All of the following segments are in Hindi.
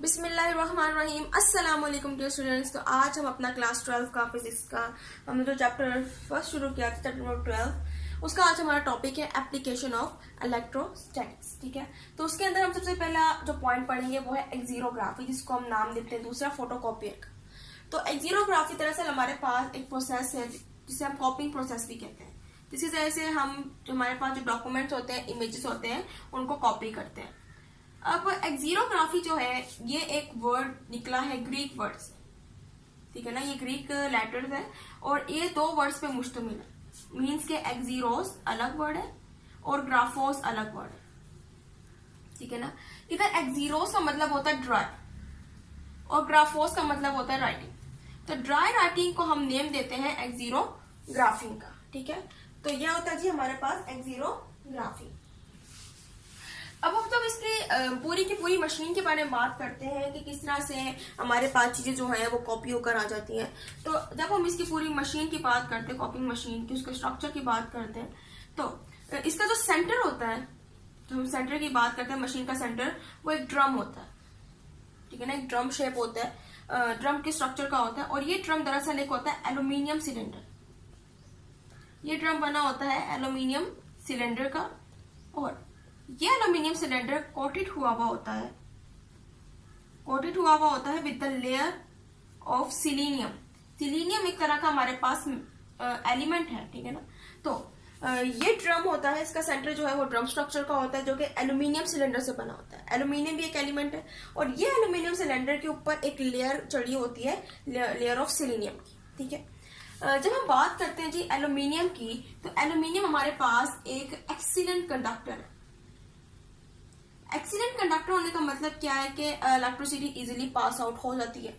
बिस्मिल्लाहिर्रहमानिर्रहीम। अस्सलाम वालेकुम डियर स्टूडेंट्स। तो आज हम अपना क्लास 12 का फिजिक्स का हमने जो चैप्टर फर्स्ट शुरू किया था, चैप्टर नंबर 12, उसका आज हमारा टॉपिक है एप्लीकेशन ऑफ इलेक्ट्रोस्टैटिक्स। ठीक है, तो उसके अंदर हम सबसे पहला जो पॉइंट पढ़ेंगे वो है एक्जीरोग्राफी, जिसको हम नाम देते हैं दूसरा फोटोकॉपियर का। तो एक्जीरोग्राफी दरअसल हमारे पास एक प्रोसेस है जिसे हम कॉपिंग प्रोसेस भी कहते हैं। इसी तरह से हम हमारे पास जो डॉक्यूमेंट्स होते हैं, इमेजेस होते हैं, उनको कॉपी करते हैं। अब एक्जीरोग्राफी जो है ये एक वर्ड निकला है ग्रीक वर्ड से, ठीक है ना। ये ग्रीक लेटर्स है और ये दो वर्ड्स पे मुश्तमिल है। मीन्स के एक्जीरोस अलग वर्ड है और ग्राफोस अलग वर्ड है, ठीक है ना। इधर एक्जीरोस का मतलब होता है ड्राई और ग्राफोस का मतलब होता है राइटिंग। तो ड्राई राइटिंग को हम नेम देते हैं एक्जीरोग्राफिंग का, ठीक है। तो यह होता है जी हमारे पास एक्जीरोग्राफी। अब हम जब इसकी पूरी की पूरी मशीन के बारे में बात करते हैं कि किस तरह से हमारे पास चीजें जो है वो कॉपी होकर आ जाती हैं, तो जब हम इसकी पूरी मशीन की बात करते हैं, कॉपिंग मशीन की, उसके स्ट्रक्चर की बात करते हैं, तो इसका जो सेंटर होता है, तो हम सेंटर की बात करते हैं, मशीन का सेंटर वो एक ड्रम होता है, ठीक है ना। एक ड्रम शेप होता है, ड्रम के स्ट्रक्चर का होता है। और ये ड्रम दरअसल एक होता है एल्यूमिनियम सिलेंडर। ये ड्रम बना होता है एल्यूमिनियम सिलेंडर का और ये एल्यूमिनियम सिलेंडर कोटेड हुआ हुआ होता है, with the layer of selenium. Selenium एक तरह का हमारे पास एलिमेंट है, ठीक है ना। तो ये ड्रम होता है, इसका सेंटर जो है वो ड्रम स्ट्रक्चर का होता है, जो कि एल्यूमिनियम सिलेंडर से बना होता है। एल्यूमिनियम भी एक एलिमेंट है और ये एल्यूमिनियम सिलेंडर के ऊपर एक लेयर चढ़ी होती है, लेयर ऑफ सिलीनियम की, ठीक है। जब हम बात करते हैं जी एल्यूमिनियम की, तो एल्यूमिनियम हमारे पास एक एक्सीलेंट कंडक्टर है। एक्सीलेंट कंडक्टर होने का मतलब क्या है कि इलेक्ट्रिसिटी इजीली पास आउट हो जाती है।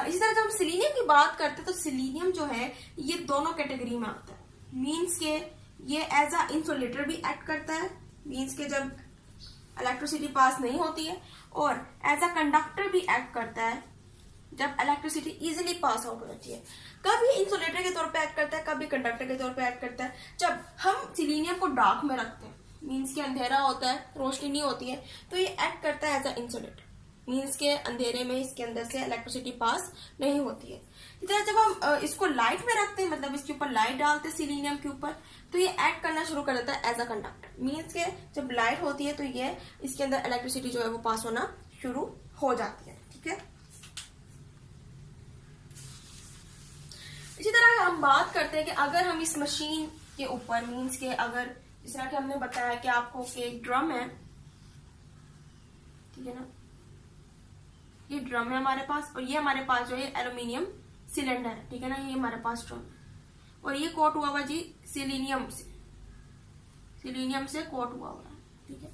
इसी तरह जब हम सिलीनियम की बात करते हैं, तो सिलीनियम जो है ये दोनों कैटेगरी में आता है। मींस के ये एज अ इंसुलेटर भी एक्ट करता है, मींस के जब इलेक्ट्रिसिटी पास नहीं होती है, और एज अ कंडक्टर भी एक्ट करता है जब इलेक्ट्रिसिटी इजीली पास आउट हो जाती है। कभी इंसुलेटर के तौर पे एक्ट करता है, कभी कंडक्टर के तौर पे एक्ट करता है। जब हम सिलीनियम को डार्क में रखते हैं, मीन्स के अंधेरा होता है, रोशनी नहीं होती है, तो ये एक्ट करता है एज अ इंसुलेटर। मीन्स के अंधेरे में इसके अंदर से इलेक्ट्रिसिटी पास नहीं होती है। जब हम इसको लाइट में रखते हैं, मतलब इसके ऊपर लाइट डालते हैं सिलीनियम के ऊपर, तो ये एक्ट करना शुरू कर देता है एज अ कंडक्टर। मीन्स के जब लाइट होती है तो ये इसके अंदर इलेक्ट्रिसिटी जो है वो पास होना शुरू हो जाती है, ठीक है। इसी तरह हम बात करते हैं कि अगर हम इस मशीन के ऊपर, मीन्स के अगर जिस तरह कि हमने बताया कि आपको कि एक ड्रम है, ठीक है ना, ये ड्रम है हमारे पास, और ये हमारे पास जो है एल्यूमिनियम सिलेंडर है, ठीक है ना। ये हमारे पास ड्रम है और ये कोट हुआ हुआ जी सिलीनियम से कोट हुआ हुआ है, ठीक है।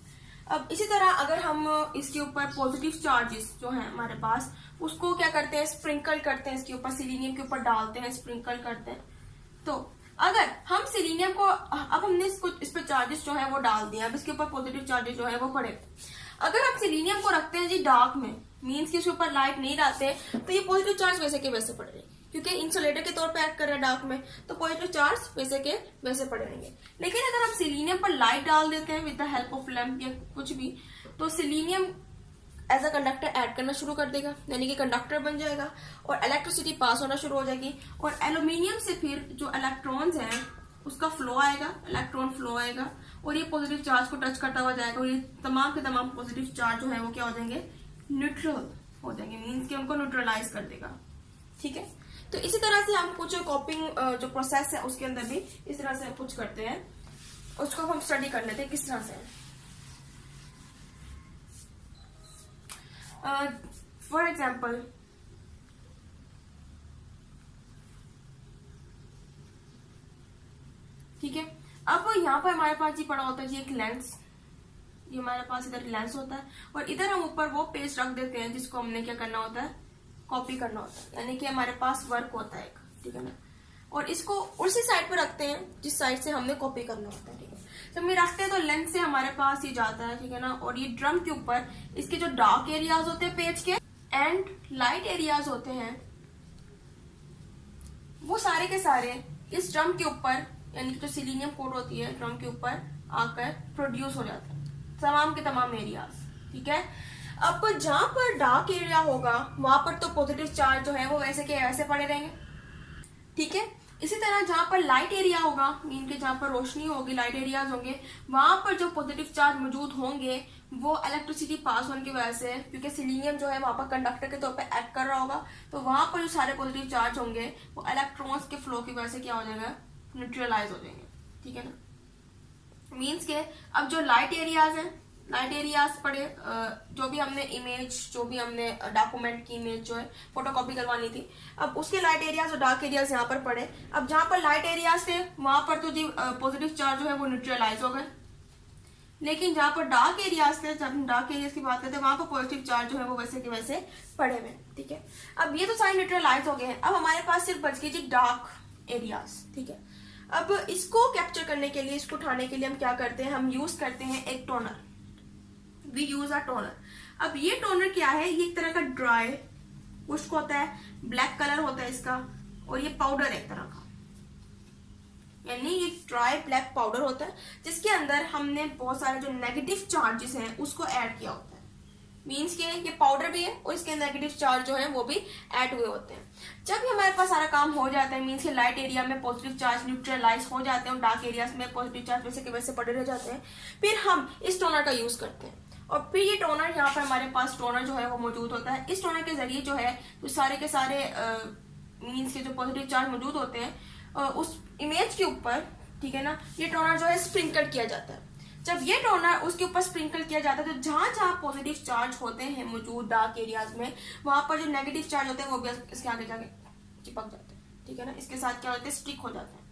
अब इसी तरह अगर हम इसके ऊपर पॉजिटिव चार्जेस जो है हमारे पास, उसको क्या करते हैं, स्प्रिंकल करते हैं, इसके ऊपर सिलीनियम के ऊपर डालते हैं, स्प्रिंकल करते हैं। तो अगर हम सिलीनियम को, अब हमने इस पे चार्जेस जो है वो डाल दिया, अब इसके ऊपर पॉजिटिव चार्जेस जो है वो पड़े। अगर हम सिलीनियम को रखते हैं जी डार्क में, मींस कि इसके ऊपर लाइट नहीं डालते, तो ये पॉजिटिव चार्ज वैसे के वैसे पड़ रहे, क्योंकि इंसुलेटर के तौर पे एक्ट कर रहा है डार्क में, तो पॉजिटिव चार्ज वैसे के वैसे पड़े रहेंगे। लेकिन अगर हम सिलीनियम पर लाइट डाल देते हैं with the help of lamp या कुछ भी, तो selenium as a conductor add करना शुरू कर देगा, यानी कि कंडक्टर बन जाएगा और इलेक्ट्रिसिटी पास होना शुरू हो जाएगी। और एल्यूमिनियम से फिर जो इलेक्ट्रॉन्स हैं उसका फ्लो आएगा, इलेक्ट्रॉन फ्लो आएगा और ये पॉजिटिव चार्ज को टच करता हुआ जाएगा, और ये तमाम के तमाम पॉजिटिव चार्ज जो है वो क्या हो जाएंगे, न्यूट्रल हो जाएंगे, मीन्स कि उनको न्यूट्रलाइज कर देगा, ठीक है। तो इसी तरह से हम कुछ कॉपिंग जो प्रोसेस है उसके अंदर भी इस तरह से कुछ करते हैं, उसको हम स्टडी कर लेते हैं किस तरह से। फॉर एग्जाम्पल ठीक है, अब यहाँ पर हमारे पास ये पड़ा होता है जी एक लेंस। ये हमारे पास इधर लेंस होता है और इधर हम ऊपर वो पेज रख देते हैं जिसको हमने क्या करना होता है, कॉपी करना होता है, यानी कि हमारे पास वर्क होता है एक, ठीक है ना। और इसको उसी साइड पे रखते हैं जिस साइड से हमने कॉपी करना होता है, ठीक है। जब हम रखते हैं तो लेंस से हमारे पास ये जाता है, ठीक है ना। और ये ड्रम के ऊपर इसके जो डार्क एरियाज होते हैं पेज के एंड लाइट एरियाज होते हैं, वो सारे के सारे इस ड्रम के ऊपर, यानी कि जो सिलीनियम कोट होती है ड्रम के ऊपर आकर प्रोड्यूस हो जाता है, तमाम के तमाम एरियाज, ठीक है। अब जहां पर डार्क एरिया होगा वहां पर तो पॉजिटिव चार्ज जो है वो वैसे के वैसे पड़े रहेंगे, ठीक है। इसी तरह जहां पर लाइट एरिया होगा, मीन के जहां पर रोशनी होगी, लाइट एरियाज होंगे, वहां पर जो पॉजिटिव चार्ज मौजूद होंगे वो इलेक्ट्रिसिटी पास होने की वजह से, क्योंकि सिलीनियम जो है वहां पर कंडक्टर के तौर पर एक्ट कर रहा होगा, तो वहां पर जो सारे पॉजिटिव चार्ज होंगे वो इलेक्ट्रॉन्स के फ्लो की वजह से क्या हो जाएगा, न्यूट्रलाइज हो जाएंगे, ठीक है ना। मीन्स के अब जो लाइट एरियाज है, लाइट एरियाज पढ़े, जो भी हमने इमेज, जो भी हमने डॉक्यूमेंट की इमेज जो है फोटोकॉपी करवानी थी, अब उसके लाइट एरियाज और डार्क एरियाज यहाँ पर पढ़े। अब जहां पर लाइट एरियाज थे वहां पर तो जी पॉजिटिव चार्ज जो है वो न्यूट्रलाइज हो गए, लेकिन जहां पर डार्क एरियाज थे, जब हम डार्क एरियाज की बात करते हैं वहां पर पॉजिटिव चार्ज जो है वो वैसे के वैसे पड़े हुए, ठीक है। अब ये तो सारे न्यूट्रलाइज हो गए हैं। अब हमारे पास सिर्फ बच गई जी डार्क एरियाज, ठीक है। अब इसको कैप्चर करने के लिए, इसको उठाने के लिए हम क्या करते हैं, हम यूज करते हैं एक toner, we use a toner. अब ये टोनर क्या है, ये एक तरह का ड्राई खुश्क होता है, ब्लैक कलर होता है इसका, और ये पाउडर एक तरह का, यानी ये ड्राई ब्लैक पाउडर होता है जिसके अंदर हमने बहुत सारे जो नेगेटिव चार्जेस हैं उसको ऐड किया होता है। मीन्स के ये पाउडर भी है और इसके नेगेटिव चार्ज जो है वो भी ऐड हुए होते हैं। जब हमारे पास सारा काम हो जाता है, मीन्स के लाइट एरिया में पॉजिटिव चार्ज न्यूट्रलाइज हो जाते हैं और डार्क एरियाज में पॉजिटिव चार्ज वैसे के वैसे पड़े रह जाते हैं, फिर हम इस टोनर का यूज करते हैं। और फिर ये टोनर, यहाँ पर हमारे पास टोनर जो है वो मौजूद होता है। इस टोनर के जरिए जो है तो सारे के सारे मीन्स के जो पॉजिटिव चार्ज मौजूद होते हैं उस इमेज के ऊपर, ठीक है ना, ये टोनर जो है स्प्रिंकल किया जाता है। जब ये टोनर उसके ऊपर स्प्रिंकल किया जाता है तो जहां जहां पॉजिटिव चार्ज होते हैं मौजूद डार्क एरियाज में, वहां पर जो नेगेटिव चार्ज होते हैं वो भी इसके आगे जाके चिपक जाते हैं, ठीक है ना, इसके साथ क्या होता है, स्टिक हो जाते हैं,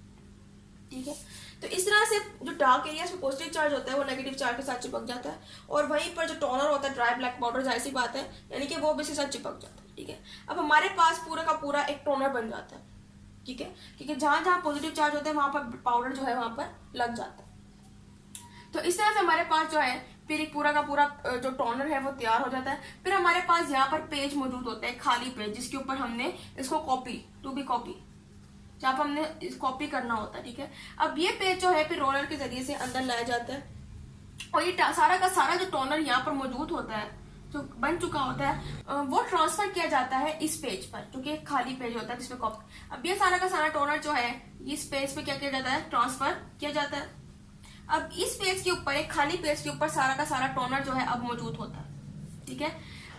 ठीक है। तो इस तरह से जो डार्क एरियाज में पॉजिटिव चार्ज होता है वो नेगेटिव चार्ज के साथ चिपक जाता है, और वहीं पर जो टोनर होता है ड्राई ब्लैक पाउडर, जाहिर सी बात है, यानी कि वो भी इसके साथ चिपक जाता है, ठीक है। अब हमारे पास पूरा का पूरा एक टोनर बन जाता है, ठीक है, क्योंकि जहां जहां पॉजिटिव चार्ज होता है वहां पर पाउडर जो है वहां पर लग जाता है। तो इस तरह से हमारे पास जो है फिर एक पूरा का पूरा जो टोनर है वो तैयार हो जाता है। फिर हमारे पास यहाँ पर पेज मौजूद होता है, खाली पेज, जिसके ऊपर हमने इसको कॉपी, टू बी कॉपी, जहाँ पर हमने इस कॉपी करना होता है, ठीक है। अब ये पेज जो है फिर रोलर के जरिए से अंदर लाया जाता है, और ये सारा का सारा जो टोनर यहाँ पर मौजूद होता है, जो बन चुका होता है, वो ट्रांसफर किया जाता है इस पेज पर, जो कि खाली पेज होता है जिसमें कॉपी। अब ये सारा का सारा टोनर जो है इस पेज पे क्या किया जाता है, ट्रांसफर किया जाता है। अब इस पेज के ऊपर, एक खाली पेज के ऊपर सारा का सारा टोनर जो है अब मौजूद होता है, ठीक है।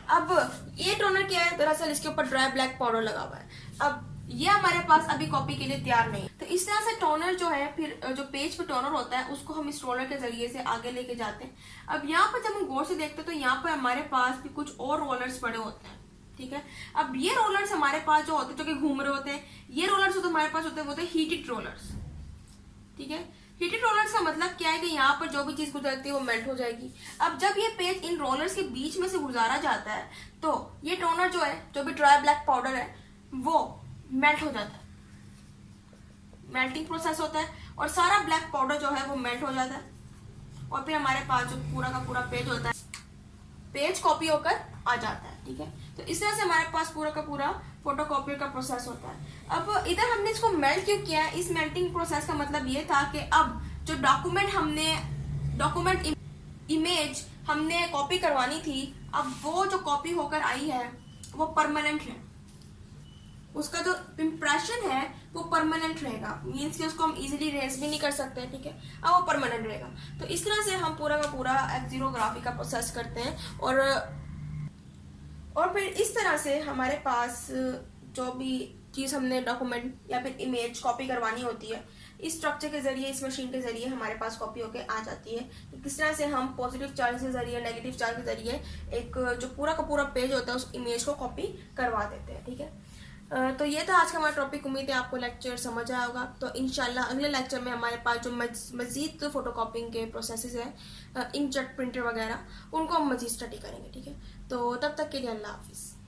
अब ये टोनर क्या है, दरअसल इसके ऊपर ड्राई ब्लैक पाउडर लगा हुआ है। अब ये हमारे पास अभी कॉपी के लिए तैयार नहीं। तो इस तरह से टोनर जो है, फिर जो पेज पे टोनर होता है उसको हम इस रोलर के जरिए से आगे लेके जाते हैं। अब यहाँ पर जब हम गौर से देखते हैं तो यहाँ पर हमारे पास भी कुछ और रोलर्स पड़े होते हैं, ठीक है। अब ये रोलर्स हमारे पास जो होते हैं, जो कि घूम रहे होते हैं, ये रोलर्स जो हमारे पास होते हैं वो होते हैं हीटेड रोलर्स, ठीक है। हीटेड रोलर्स का मतलब क्या है कि यहाँ पर जो भी चीज गुजरती है वो मेल्ट हो जाएगी। अब जब ये पेज इन रोलर्स के बीच में से गुजारा जाता है तो ये टोनर जो है, जो भी ड्राई ब्लैक पाउडर है, वो मेल्ट हो जाता है, मेल्टिंग प्रोसेस होता है, और सारा ब्लैक पाउडर जो है वो मेल्ट हो जाता है, और फिर हमारे पास जो पूरा का पूरा पेज होता है, पेज कॉपी होकर आ जाता है, ठीक है। तो इस तरह से हमारे पास पूरा का पूरा फोटोकॉपी का प्रोसेस होता है। अब इधर हमने इसको मेल्ट क्यों किया है, इस मेल्टिंग प्रोसेस का मतलब ये था कि अब जो डॉक्यूमेंट इमेज हमने कॉपी करवानी थी, अब वो जो कॉपी होकर आई है वो परमानेंट है, उसका जो इम्प्रेशन है वो परमानेंट रहेगा, मीन्स कि उसको हम इजीली रेस भी नहीं कर सकते, ठीक है। अब वो परमानेंट रहेगा। तो इस तरह से हम पूरा का पूरा एक्सिरोग्राफी का प्रोसेस करते हैं, और फिर इस तरह से हमारे पास जो भी चीज़ हमने डॉक्यूमेंट या फिर इमेज कॉपी करवानी होती है, इस स्ट्रक्चर के जरिए, इस मशीन के जरिए हमारे पास कॉपी होके आ जाती है। तो किस तरह से हम पॉजिटिव चार्ज के जरिए, नेगेटिव चार्ज के जरिए एक जो पूरा का पूरा पेज होता है उस इमेज को कॉपी करवा देते हैं, ठीक है। तो ये था आज का हमारा टॉपिक। उम्मीद है आपको लेक्चर समझ आया होगा। तो इंशाल्लाह अगले लेक्चर में हमारे पास जो मजीद फोटोकॉपिंग के प्रोसेसेस हैं, इंकजेट प्रिंटर वगैरह, उनको हम मजीद स्टडी करेंगे, ठीक है। तो तब तक के लिए अल्लाह हाफिज़।